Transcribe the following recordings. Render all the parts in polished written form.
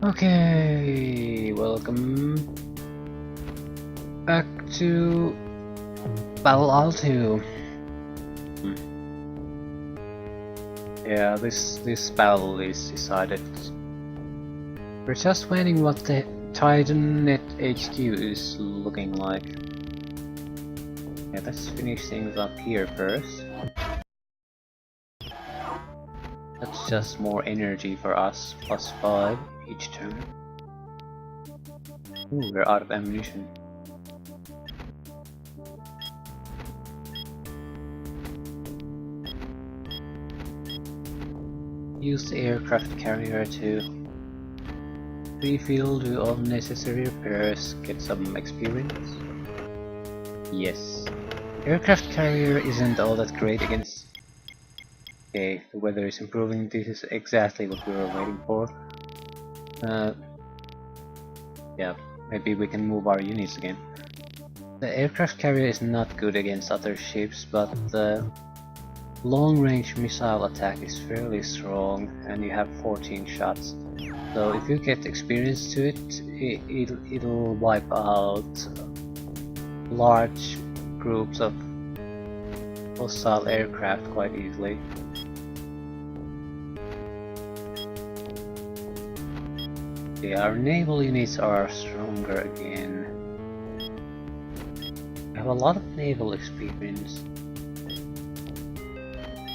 Okay, welcome back to Battle Alto. Yeah, this battle is decided. We're just waiting what the Titan.net HQ is looking like. Yeah, let's finish things up here first. That's just more energy for us, +5 each turn. Ooh, we're out of ammunition. Use the aircraft carrier to refuel, do all necessary repairs, get some experience. Yes. Aircraft carrier isn't all that great against... Okay, the weather is improving, this is exactly what we were waiting for. Yeah, maybe we can move our units again. The aircraft carrier is not good against other ships, but the long-range missile attack is fairly strong, and you have 14 shots. So if you get experience to it, it'll wipe out large groups of hostile aircraft quite easily. Okay, our naval units are stronger again. We have a lot of naval experience.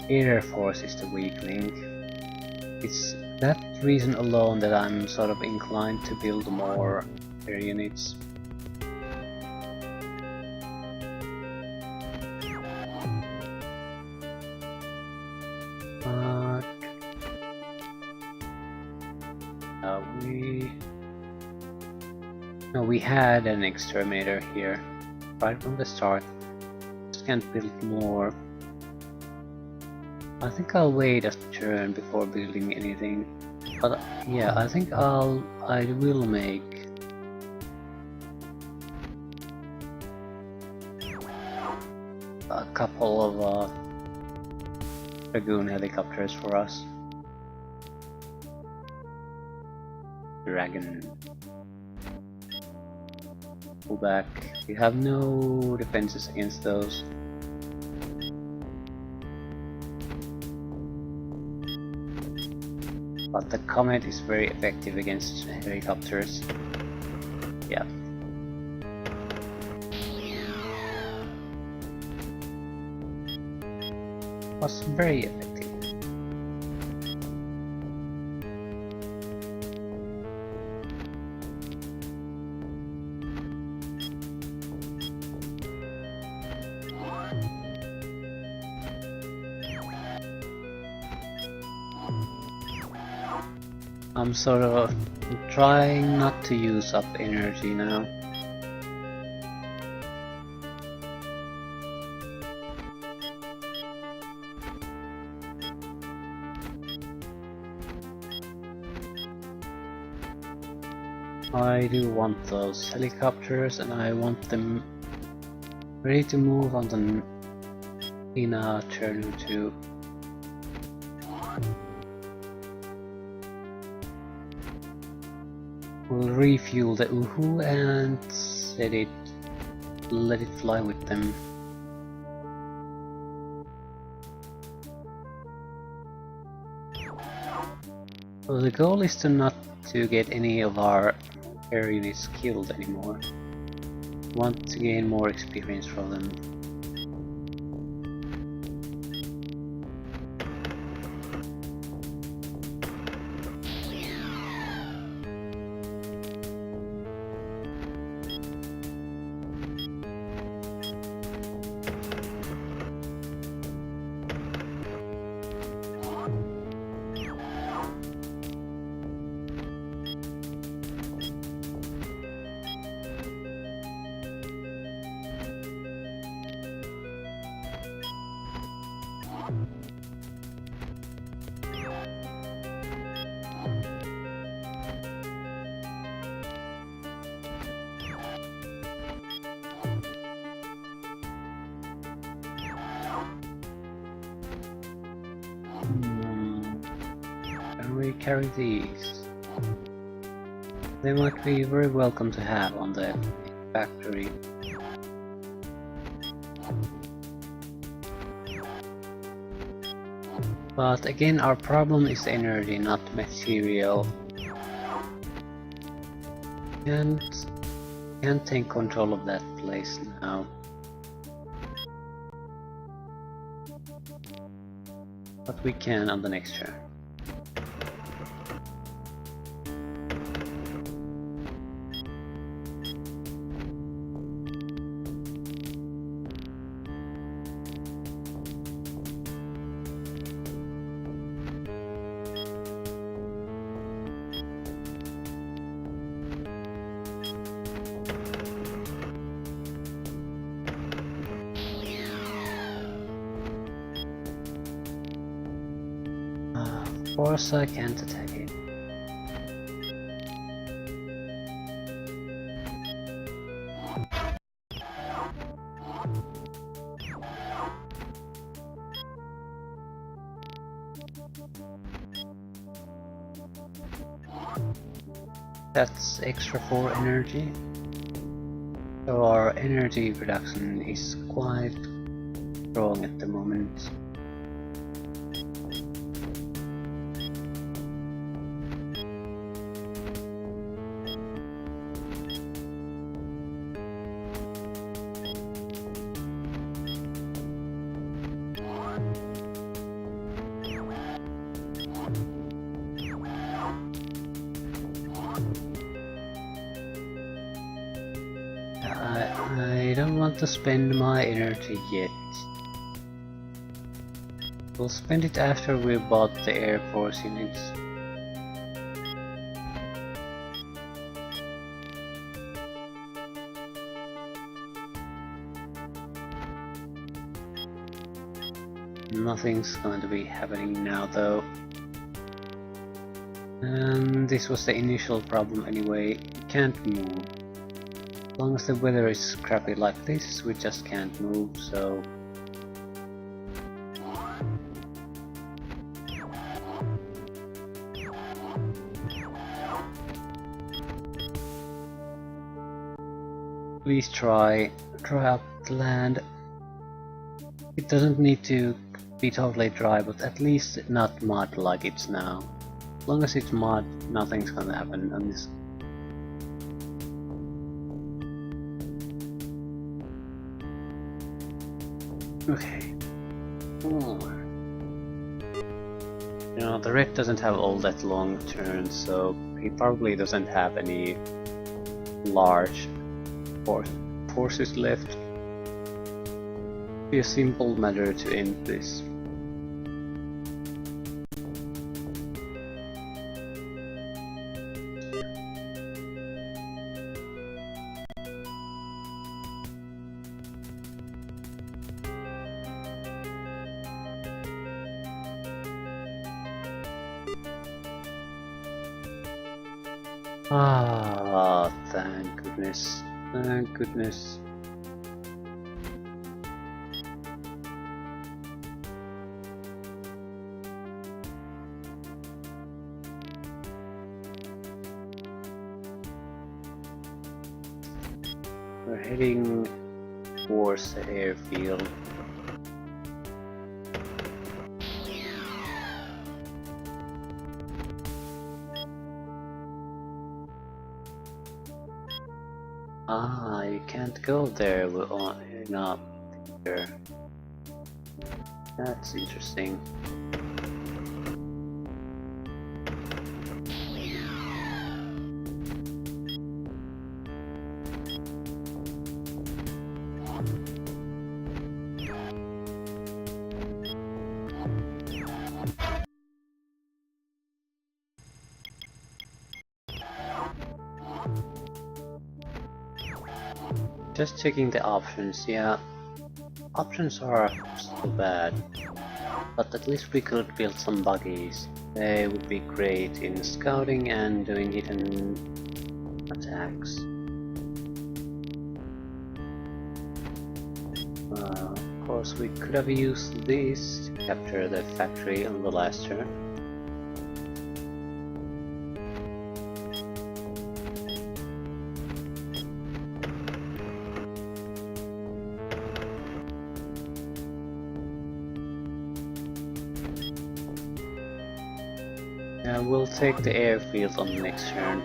Air Force is the weak link. It's that reason alone that I'm sort of inclined to build more air units. We had an exterminator here right from the start. Just can't build more. I think I'll wait a turn before building anything. But yeah, I think I will make a couple of Dragoon helicopters for us. Dragon. Pull back. We have no defenses against those. But the Comet is very effective against helicopters. Yeah. Was very effective. I'm sort of trying not to use up energy now. I do want those helicopters, and I want them ready to move on the in a turn or two. We'll refuel the Uhu and let it fly with them. So the goal is to not to get any of our air units killed anymore. Want to gain more experience from them. Can we carry these? They might be very welcome to have on the factory. But again, our problem is energy, not material. Can't take control of that place now. But we can on the next turn. Of course I can't attack it. That's extra 4 energy. So our energy production is quite strong at the moment. I don't want to spend my energy yet. We'll spend it after we bought the Air Force units. Nothing's going to be happening now though. And this was the initial problem anyway, can't move. As long as the weather is crappy like this, we just can't move, so... Please try up the land. It doesn't need to be totally dry, but at least not mud like it's now. As long as it's mud, nothing's gonna happen on this. Okay. You know, the red doesn't have all that long turns, so he probably doesn't have any large forces left. Be a simple matter to end this. Ah, thank goodness. Thank goodness. We're heading towards the airfield. Ah, you can't go there in a picture. That's interesting. Just checking the options, yeah. Options are still bad, but at least we could build some buggies. They would be great in scouting and doing hidden attacks. Of course, we could have used this to capture the factory on the last turn. We'll take the airfield on the next turn.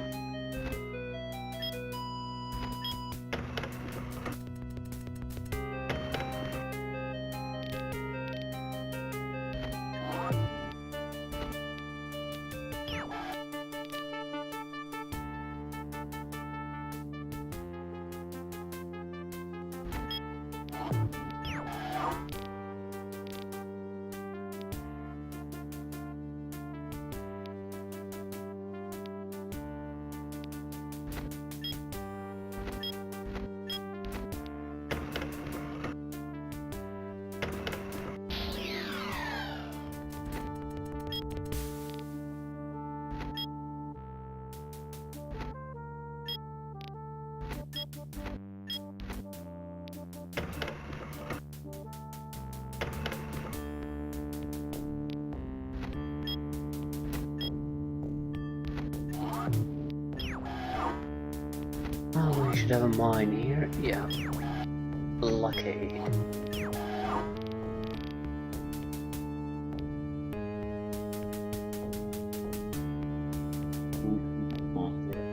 Oh, we should have a mine here. Yeah. Lucky.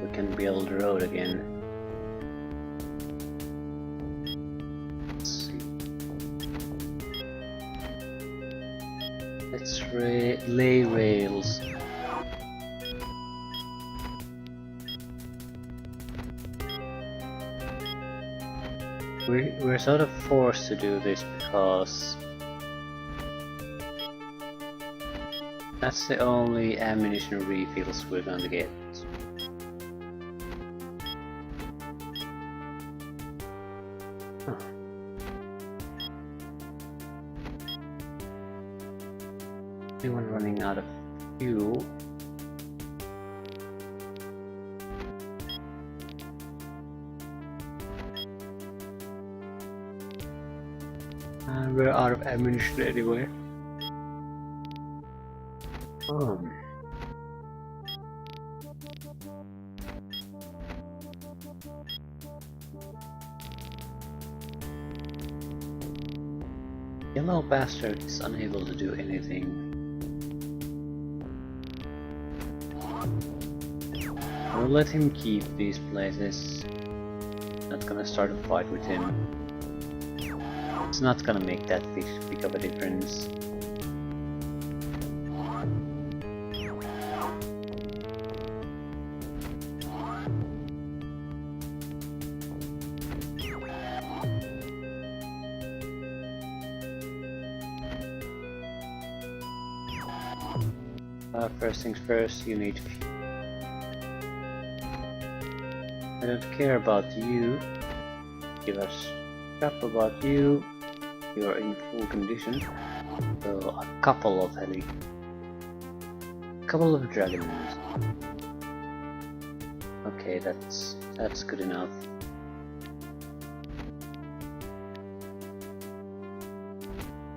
We can build a road again. Let's see. Let's lay rails. We're sort of forced to do this because that's the only ammunition refills we're gonna get. Huh. Anyone running out of fuel? And we're out of ammunition anyway. Yellow bastard is unable to do anything. We'll let him keep these places. Not gonna start a fight with him. It's not gonna make that big of a difference. First things first, you need. I don't care about you. Give us crap about you. You are in full condition. So a couple of dragons. Okay, that's good enough.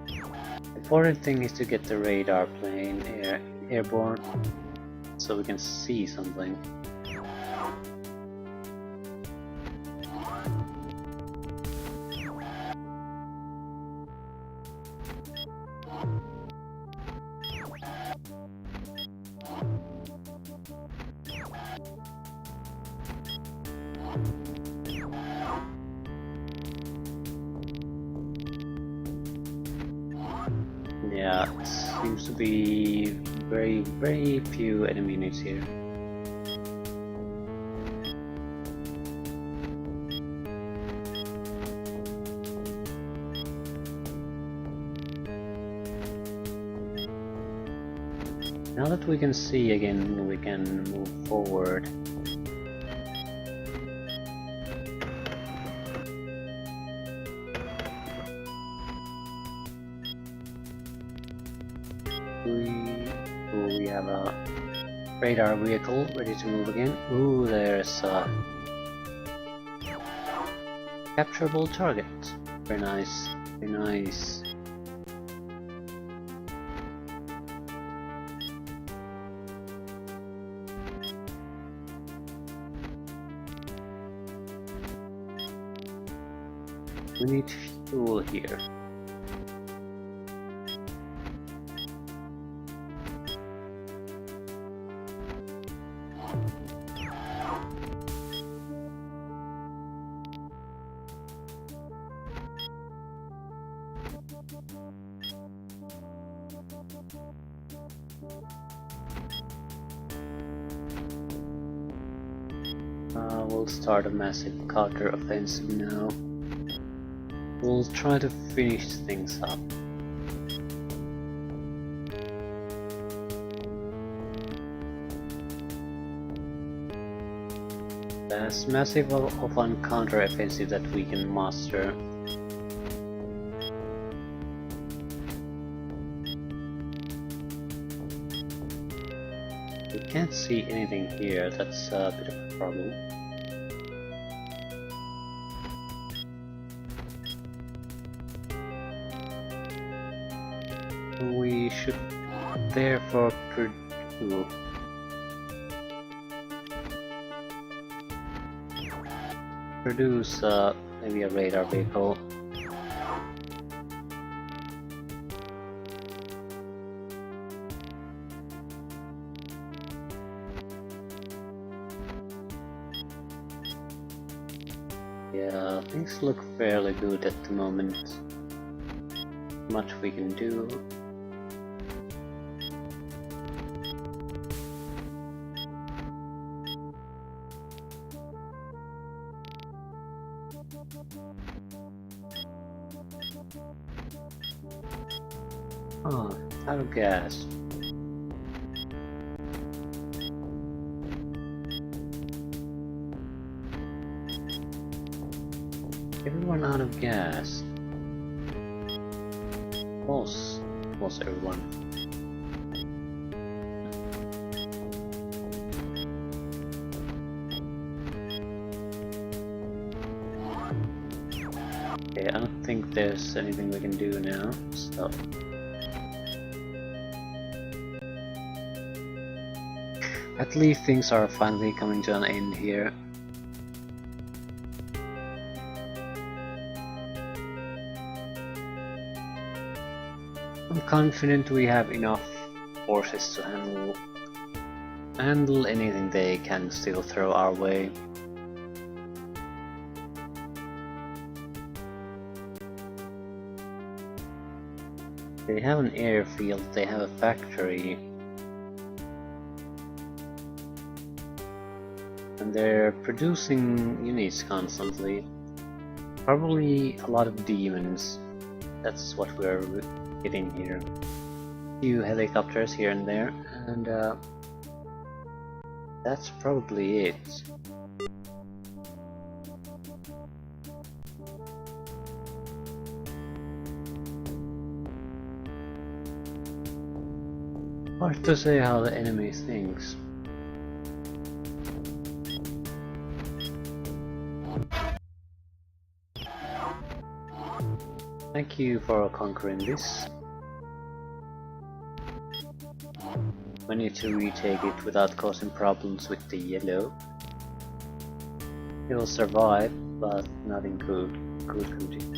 The important thing is to get the radar plane airborne, so we can see something. Yeah, it seems to be very few enemy units here. Now that we can see again, we can move forward. We have a radar vehicle ready to move again. Ooh, there's a capturable target. Very nice, very nice. We need fuel here. We'll start a massive counter-offensive now. We'll try to finish things up. As massive of one counter-offensive that we can master. We can't see anything here, that's a bit of a problem. We should therefore produce maybe a radar vehicle. Yeah, things look fairly good at the moment. Much we can do. Oh, out of gas. Everyone out of gas. Was everyone. Okay, I don't think there's anything we can do now, so... At least things are finally coming to an end here. I'm confident we have enough forces to handle anything they can still throw our way. They have an airfield, they have a factory. And they're producing units constantly. Probably a lot of demons. That's what we're getting here. A few helicopters here and there, and that's probably it. Hard to say how the enemy thinks. Thank you for conquering this. We need to retake it without causing problems with the yellow. It will survive, but not in good condition.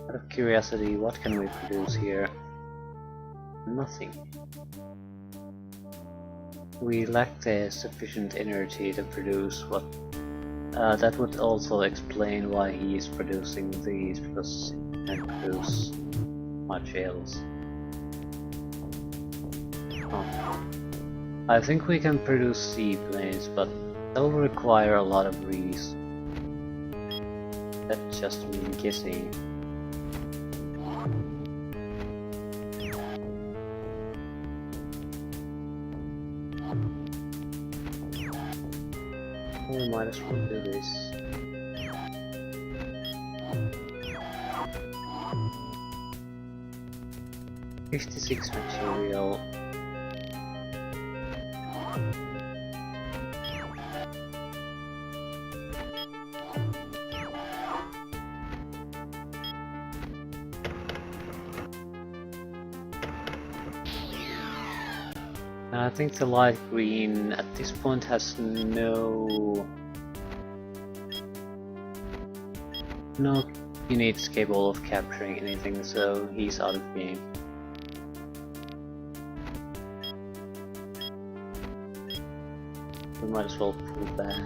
Out of curiosity, what can we produce here? Nothing. We lack the sufficient energy to produce what... that would also explain why he is producing these, because he can't produce much else. Oh. I think we can produce seaplanes, but that will require a lot of rees. That's just me guessing. We might as well do this. $56 material. I think the light green at this point has no units capable of capturing anything, so he's out of game. We might as well pull back.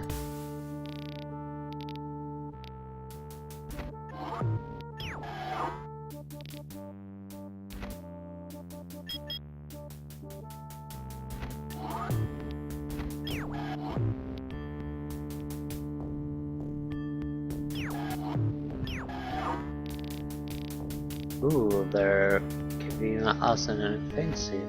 Ooh, they're giving us an offensive.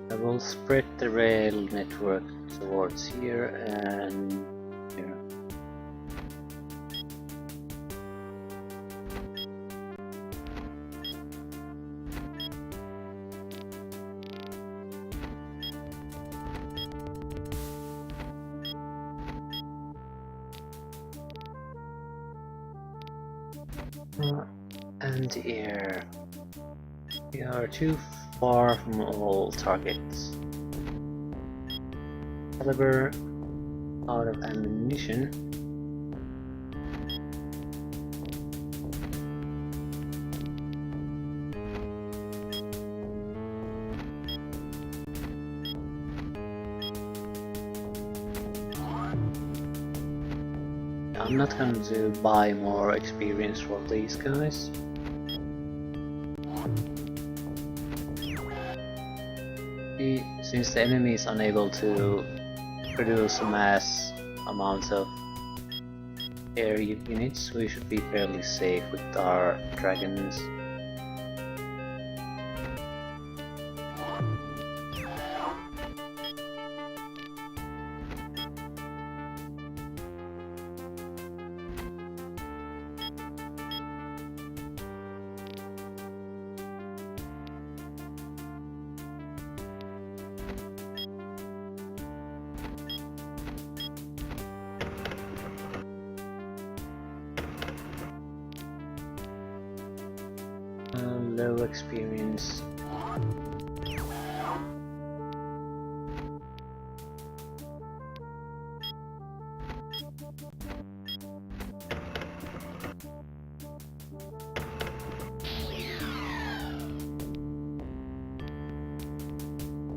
I will spread the rail network towards here and here. And here. We are too far from all targets. Caliber out of ammunition. I'm not going to buy more experience for these guys. Since the enemy is unable to produce a mass amount of air units, we should be fairly safe with our dragons. Low experience.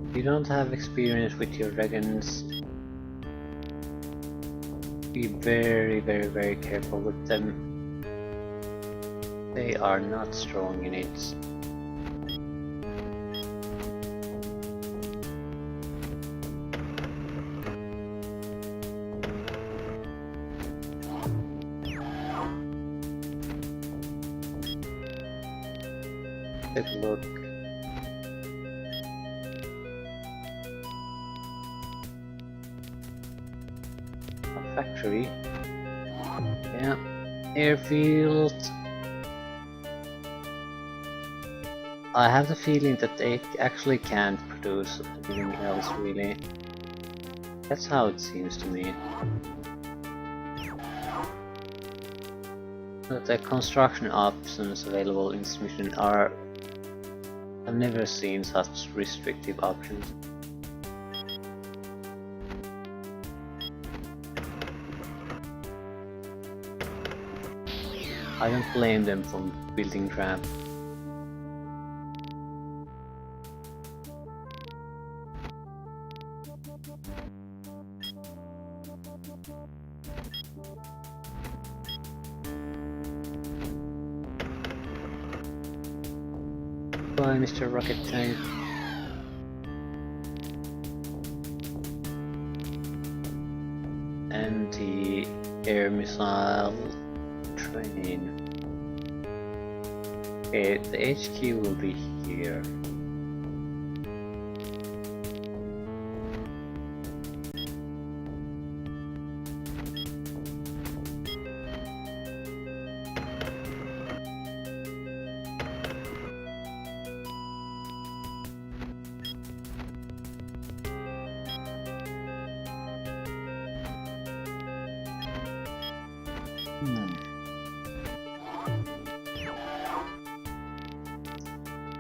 If you don't have experience with your dragons, be very careful with them. They are not strong units. Take a look. A factory. Yeah. Airfield. I have the feeling that they actually can't produce anything else really. That's how it seems to me. But the construction options available in this mission are... I've never seen such restrictive options. I don't blame them for building ramp. Bye, Mr. Rocket Tank. Anti-air missile train. Okay, the HQ will be here.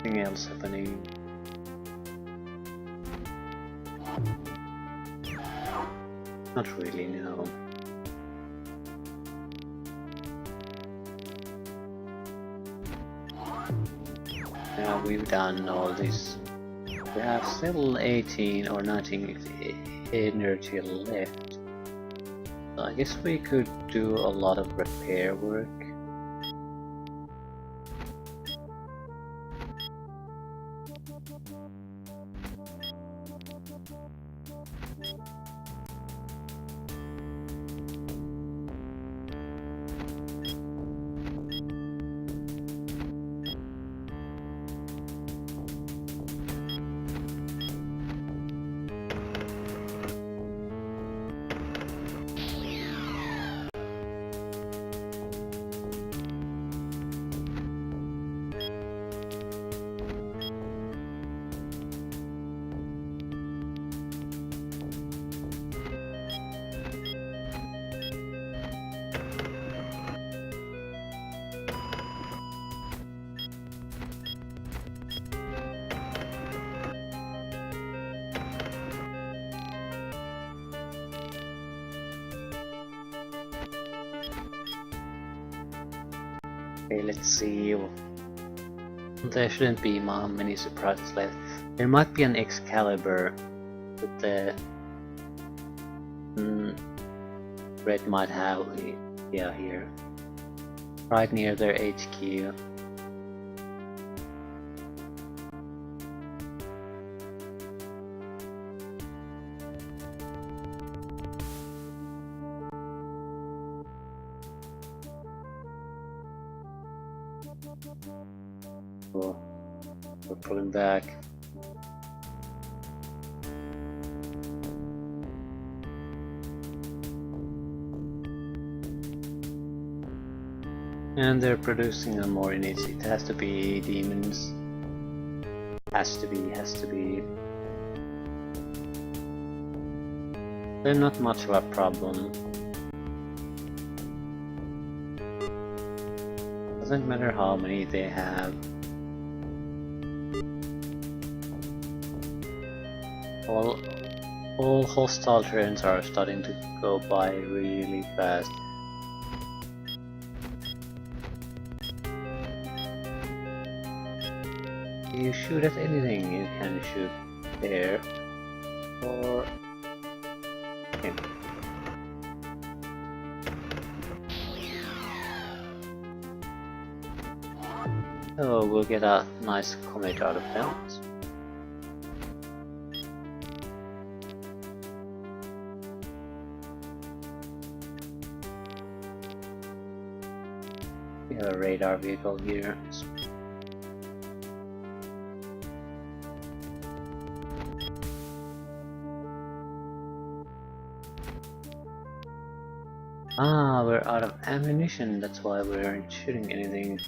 Nothing else happening. Not really, no. Yeah, we've done all this. We have still 18 or 19 energy left. So I guess we could do a lot of repair work. Okay, let's see. There shouldn't be many surprises left. There might be an Excalibur, but the Red might have here, right near their HQ. Oh, we're pulling back. And they're producing more units. It has to be demons. Has to be. They're not much of a problem. Doesn't matter how many they have. All hostile turns are starting to go by really fast. You shoot at anything, you can shoot there or him. So we'll get a nice comet out of that. We have a radar vehicle here. Ah, we're out of ammunition, that's why we aren't shooting anything.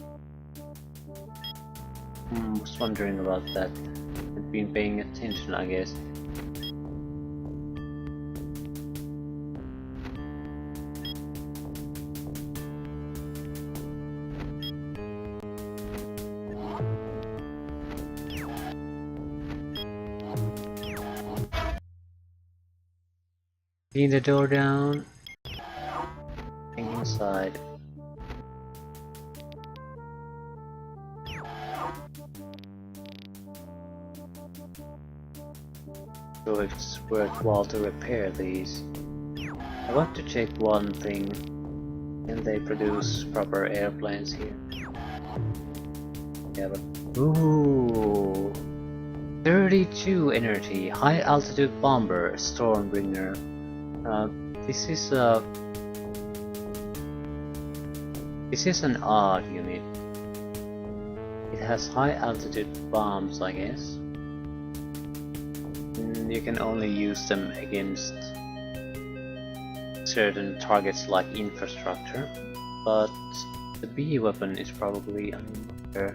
Was wondering about that. I've been paying attention, I guess. Lean the door down. Inside. So it's worthwhile to repair these. I want to check one thing. Can they produce proper airplanes here? Yeah, but ooh, 32 energy, high altitude bomber, Stormbringer. This is an odd unit. It has high altitude bombs, I guess. You can only use them against certain targets like infrastructure, but the B weapon is probably under.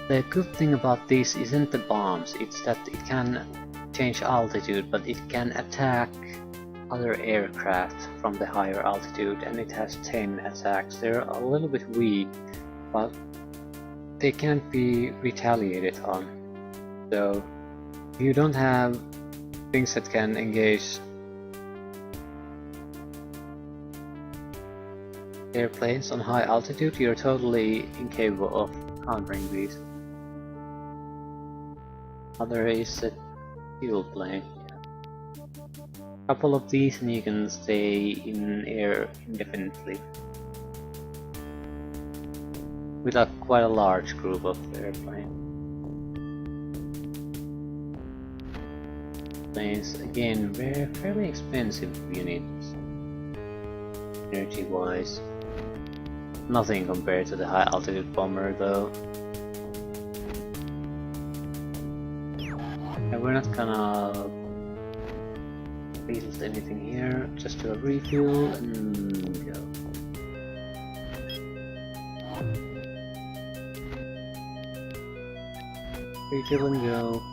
The good thing about this isn't the bombs, it's that it can change altitude, but it can attack other aircraft from the higher altitude, and it has 10 attacks. They're a little bit weak, but they can't be retaliated on. So if you don't have things that can engage airplanes on high altitude, you're totally incapable of countering these. Other is a fuel plane. A couple of these and you can stay in air indefinitely. With quite a large group of airplanes. Planes, again, very fairly expensive units. Energy wise. Nothing compared to the high altitude bomber though. And we're not gonna build anything here, just do a refuel and go. Refuel and go.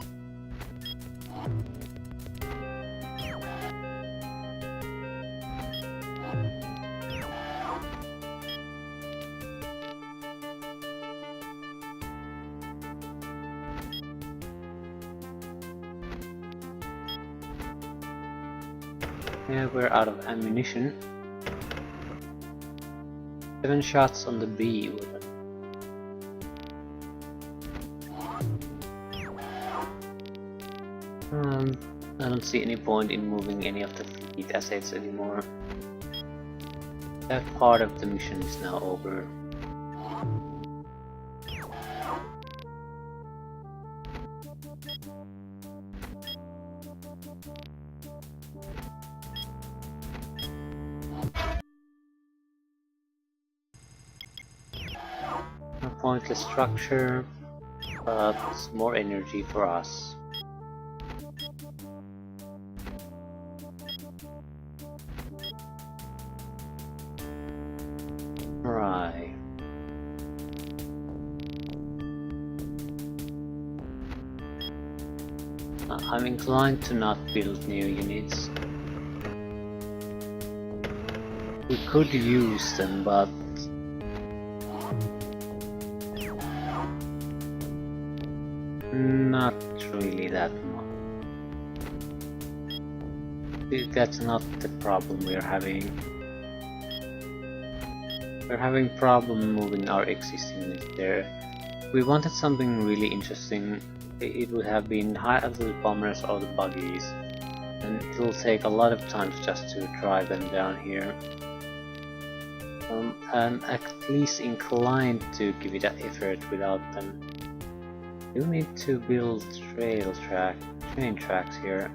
Yeah, we're out of ammunition. 7 shots on the B weapon. I don't see any point in moving any of the fleet assets anymore. That part of the mission is now over. A pointless structure, but it's more energy for us. Right. I'm inclined to not build new units. We could use them, but not really that much. That's not the problem we're having. We're having problem moving our existing units there. We wanted something really interesting. It would have been high altitude bombers or the buggies, and it will take a lot of time just to drive them down here. I'm at least inclined to give it an effort without them. You need to build train tracks here.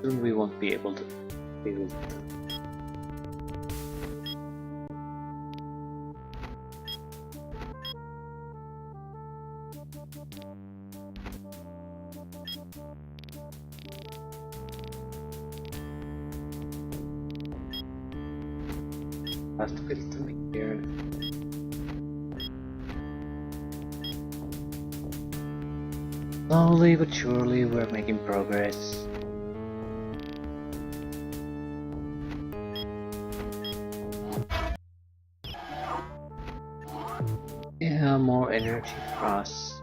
Soon we won't be able to build them. Have to build them here. Slowly but surely we're making progress. Yeah, more energy for us.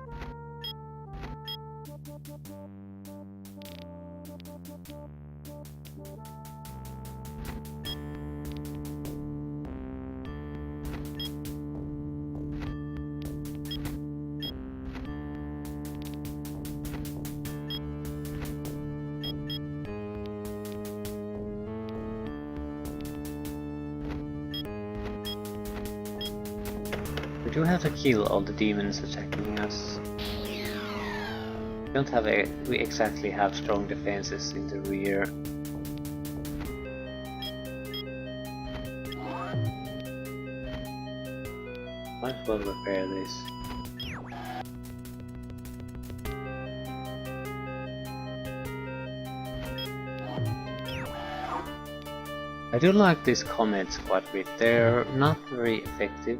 We do have to kill all the demons attacking us. We exactly have strong defenses in the rear. Might as well repair this. I do like these comets quite a bit. They're not very effective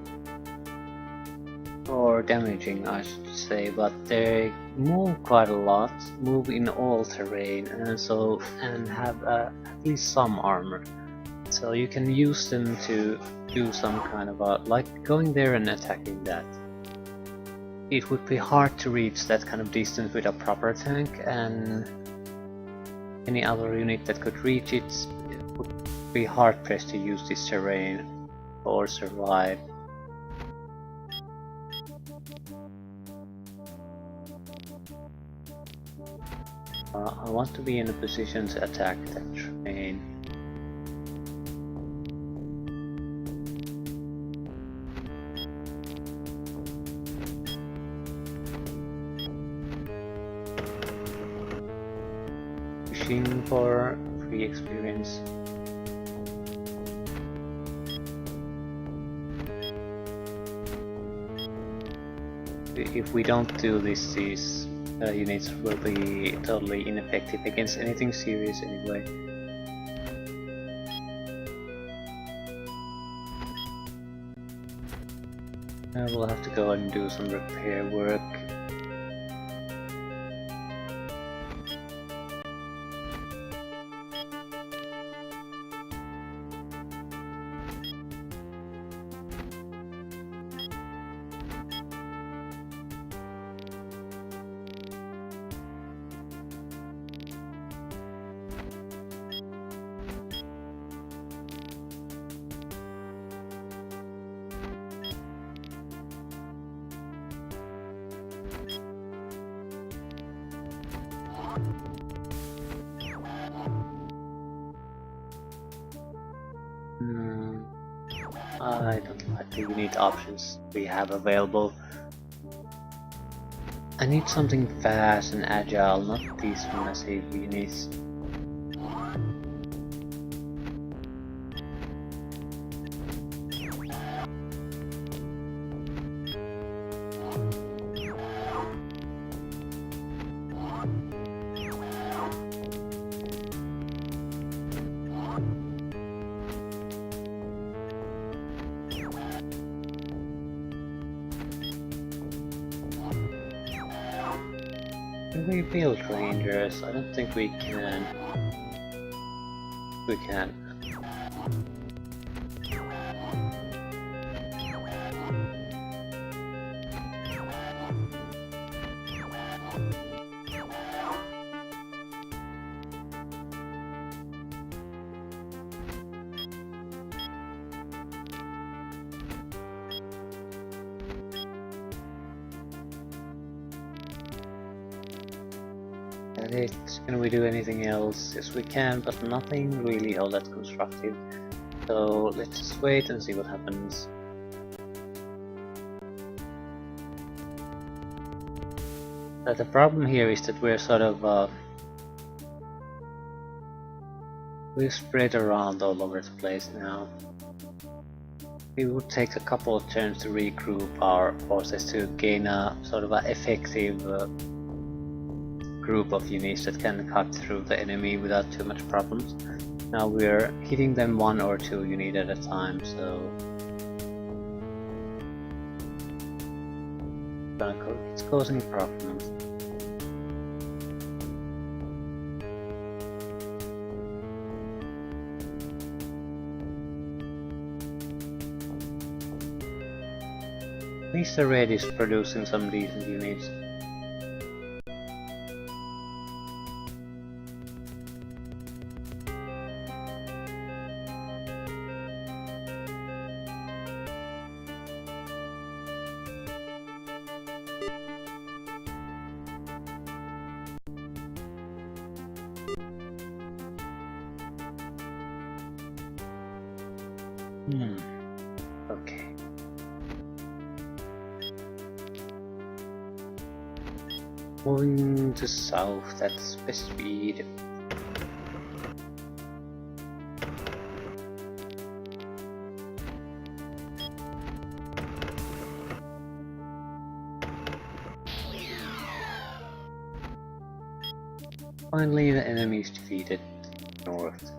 or damaging, I should say, but they move quite a lot, move in all terrain, and have at least some armor. So you can use them to do some kind of like going there and attacking that. It would be hard to reach that kind of distance with a proper tank, and any other unit that could reach it would be hard pressed to use this terrain or survive. I want to be in a position to attack that terrain. Pushing for free experience. If we don't do this, these units will be totally ineffective against anything serious anyway. We'll have to go and do some repair work. I don't like the unit options we have available. I need something fast and agile, not these massive units. Can we build rangers? I don't think we can. We can. Can we do anything else? Yes, we can, but nothing really all that constructive. So let's just wait and see what happens. The problem here is that we're sort of we're spread around all over the place now. It would take a couple of turns to regroup our forces to gain a sort of an effective group of units that can cut through the enemy without too much problems. Now we're hitting them one or two units at a time, so it's causing problems. At least the red is producing some decent units. Okay. Moving to south, that's best speed. Finally, the enemy is defeated north.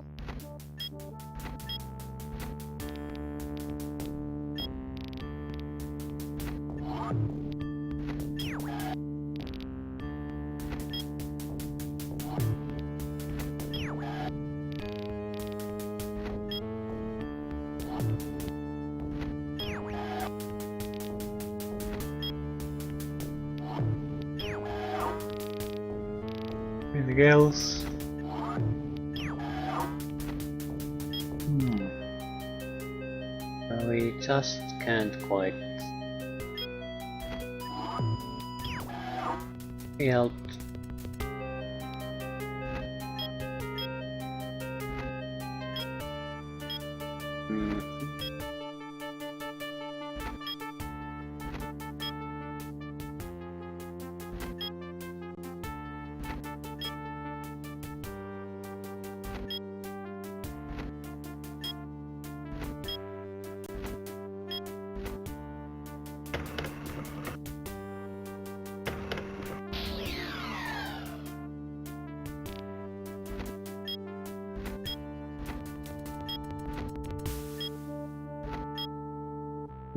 Anything else? We just can't quite be helped.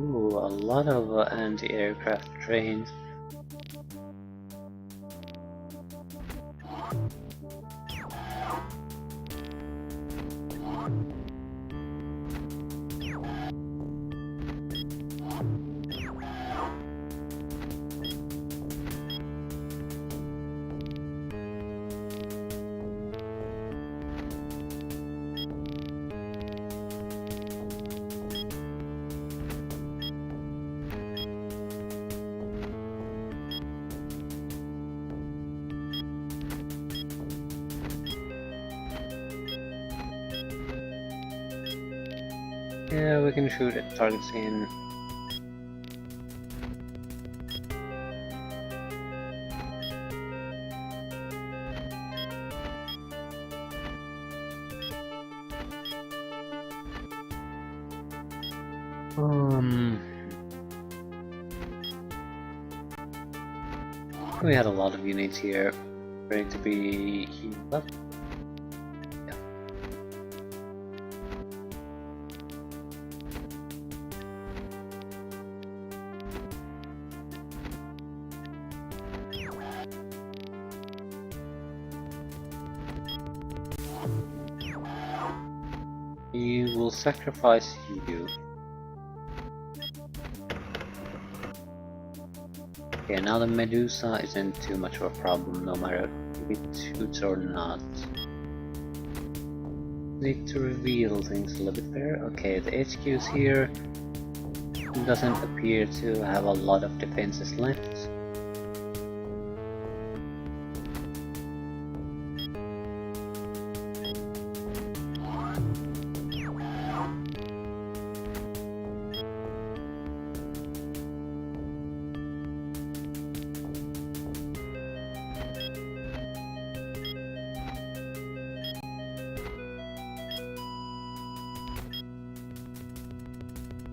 Ooh, a lot of anti-aircraft trains. Yeah, we can shoot at targets in. We had a lot of units here ready to be healed up. Yeah. We will sacrifice you. Okay, now the Medusa isn't too much of a problem, no matter if it shoots or not. Need to reveal things a little bit better. Okay, the HQ's here. It doesn't appear to have a lot of defenses left.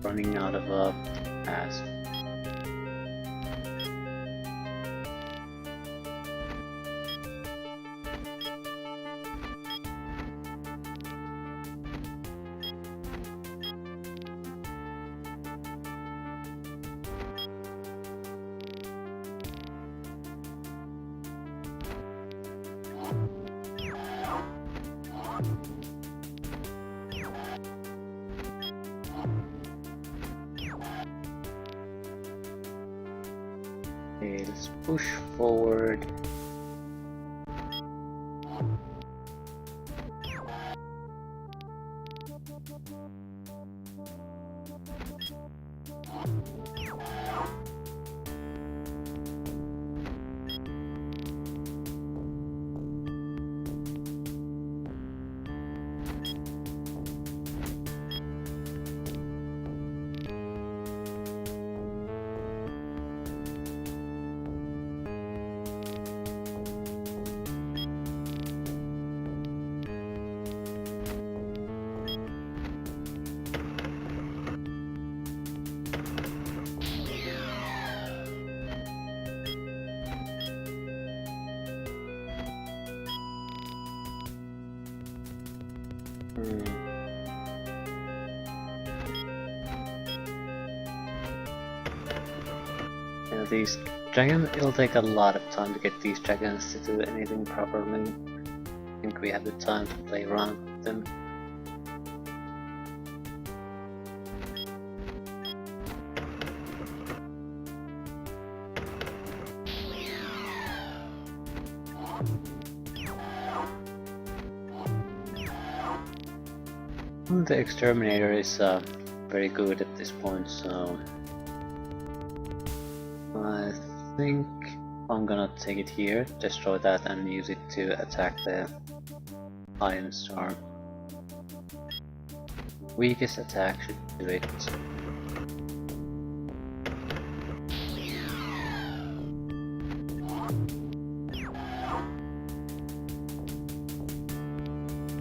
Running out of a pass. Okay, let's push forward. Yeah, these dragons, it'll take a lot of time to get these dragons to do anything properly. I think we have the time to play around with them. The exterminator is very good at this point, so I think I'm gonna take it here, destroy that, and use it to attack the Iron Storm. Weakest attack should do it.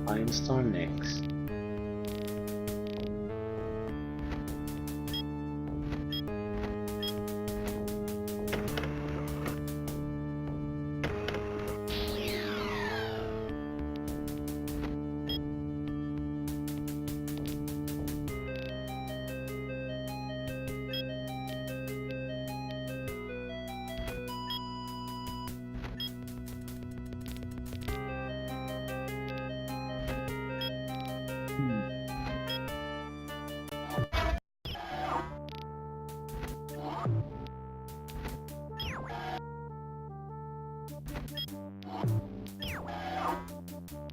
Iron Storm next.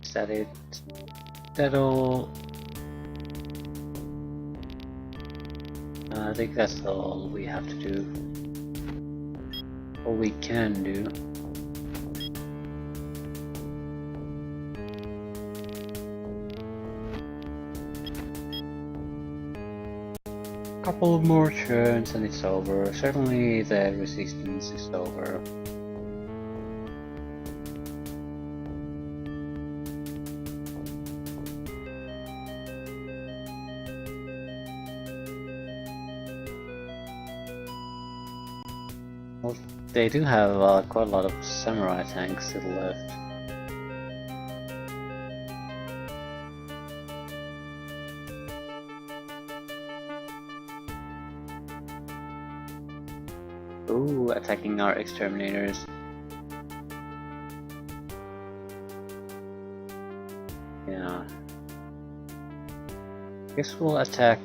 Is that it? That all? I think that's all we have to do. All we can do. Couple more turns and it's over. Certainly the resistance is over. Well, they do have quite a lot of samurai tanks still left. Ooh, attacking our exterminators. Yeah. Guess we'll attack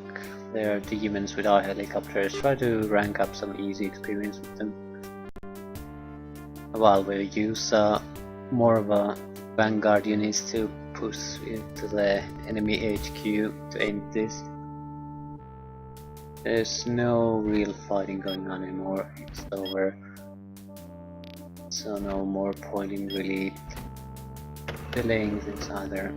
their demons with our helicopters, try to rank up some easy experience with them. While we'll use more of a vanguard units to push into the enemy HQ to aim this. There's no real fighting going on anymore, it's over. So no more point in really delaying this either.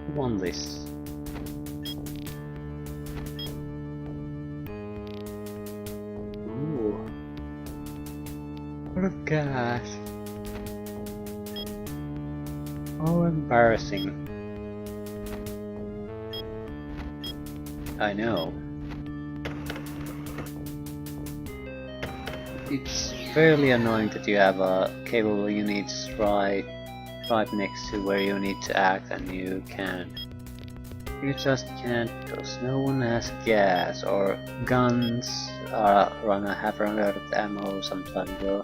Who won this? Ooh. What a gosh. Oh, embarrassing. I know. It's fairly annoying that you have capable units right next to where you need to act and you can't. You just can't because no one has gas or guns have run out of ammo some time ago.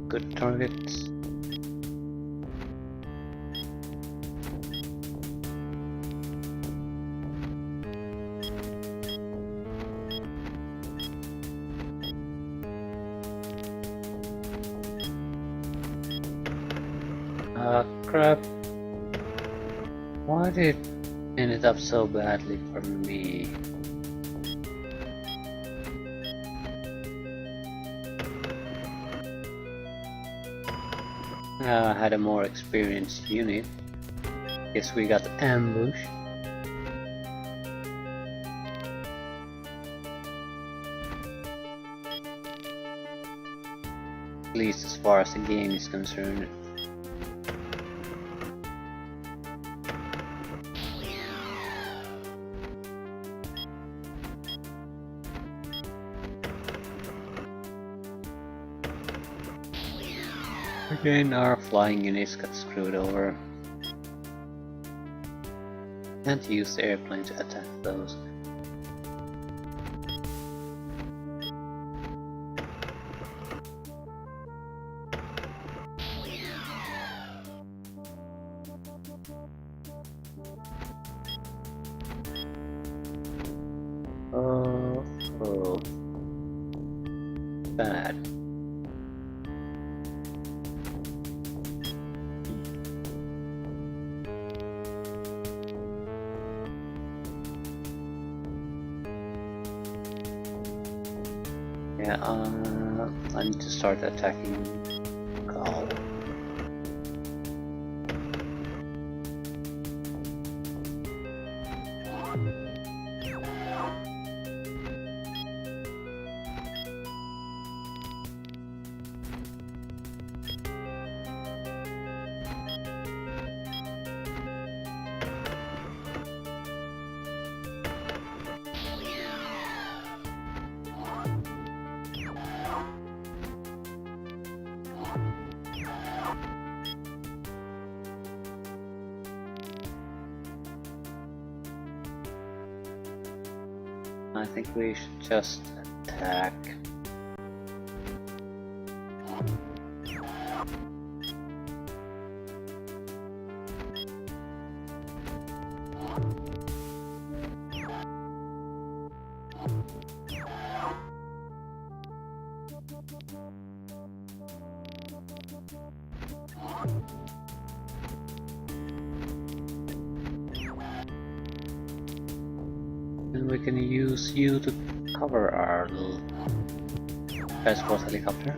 Good targets. Crap. Why did it end up so badly for me? I had a more experienced unit. Guess we got ambushed. At least as far as the game is concerned. Again, our flying units got screwed over. Can't use the airplane to attack those. Oh, bad. Yeah, I need to start attacking Gal. I think we should just attack. And we can use you to cover our little transport helicopter.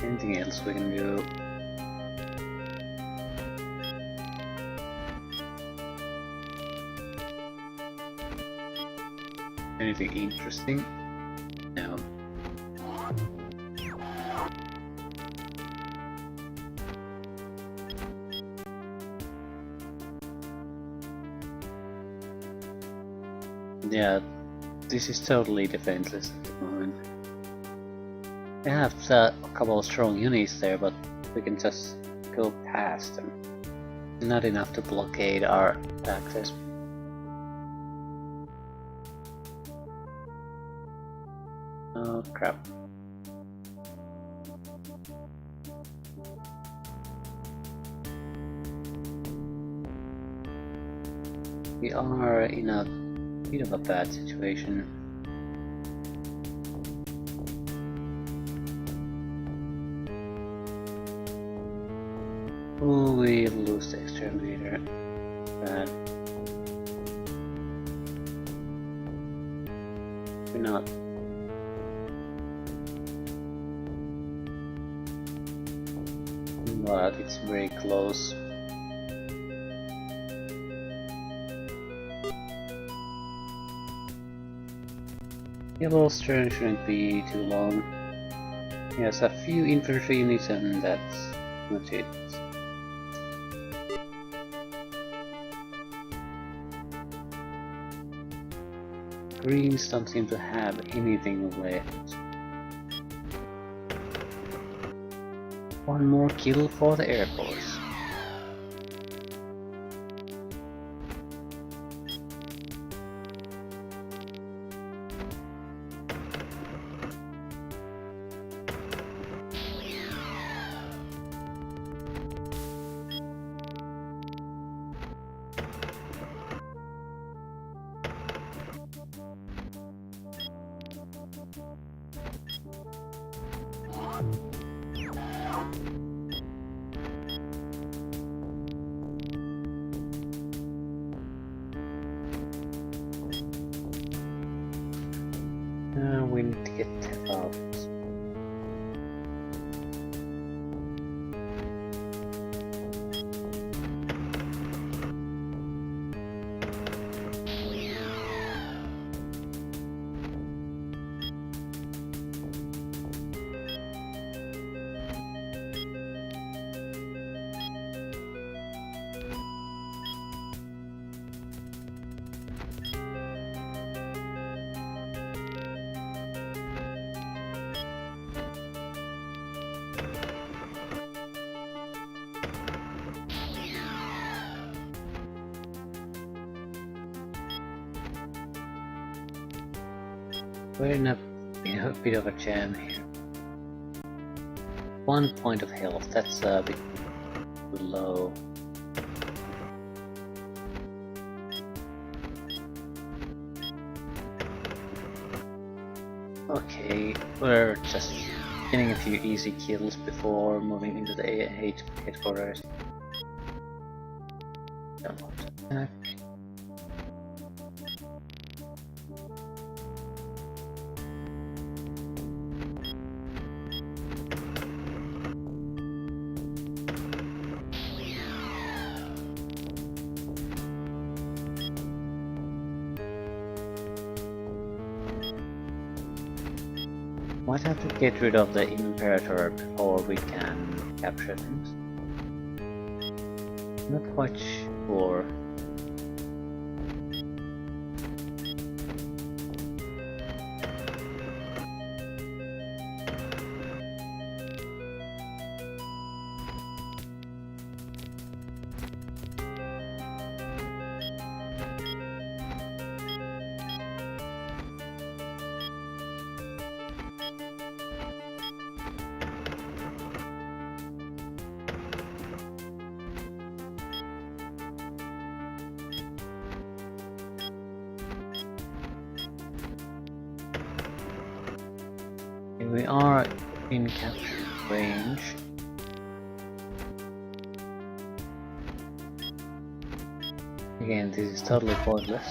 Anything else we can do? Anything interesting? No. Yeah, this is totally defenseless at the moment. We have a couple of strong units there, but we can just go past them. Not enough to blockade our access. Oh crap. We are in a bit of a bad situation. Oh, we lose the exterminator. Bad. We're not. But it's very close. Yellow turn shouldn't be too long. Yes, a few infantry units and that's not it. Greens don't seem to have anything left. One more kill for the Air Force. We're in a bit of a jam here. 1 point of health, that's a bit too low. Okay, we're just getting a few easy kills before moving into the headquarters. Don't want to attack. Might have to get rid of the Imperator before we can capture things. Not quite sure. We are in capture range. Again, this is totally pointless.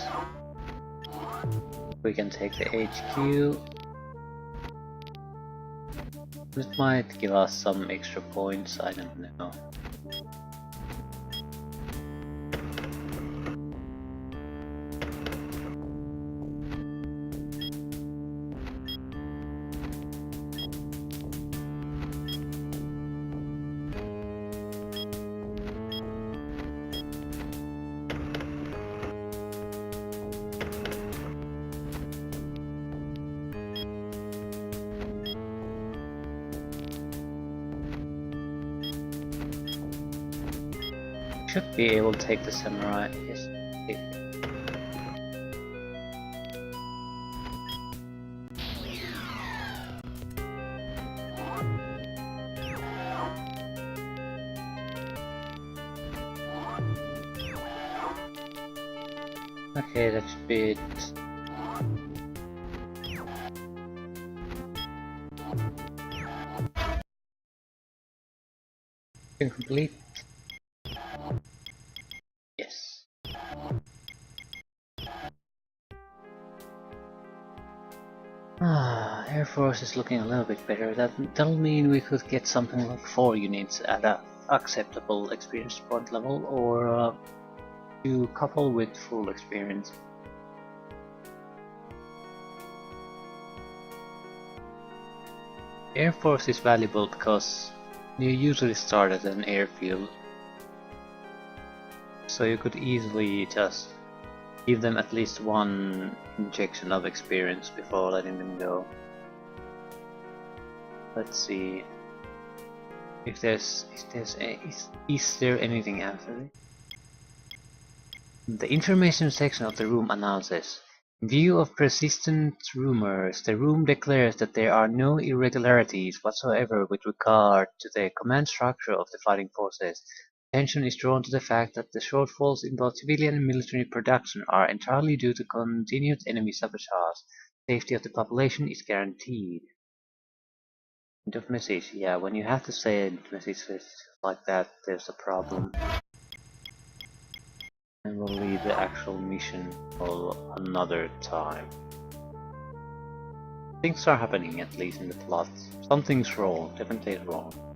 We can take the HQ. This might give us some extra points, I don't know. Should be able to take the samurai. Yes. Okay, that should be it. Complete. Yes. Air Force is looking a little bit better. That'll mean we could get something like 4 units at a acceptable experience point level, or 2 couple with full experience. Air Force is valuable because you usually start at an airfield, so you could easily just give them at least 1 injection of experience before letting them go. Let's see if is there anything after it? The information section of the room announces, in view of persistent rumors, the room declares that there are no irregularities whatsoever with regard to the command structure of the fighting forces. Attention is drawn to the fact that the shortfalls in both civilian and military production are entirely due to continued enemy sabotage. Safety of the population is guaranteed. End of message. Yeah, when you have to say a message like that, there's a problem. And we'll leave the actual mission for another time. Things are happening, at least in the plot. Something's wrong, definitely wrong.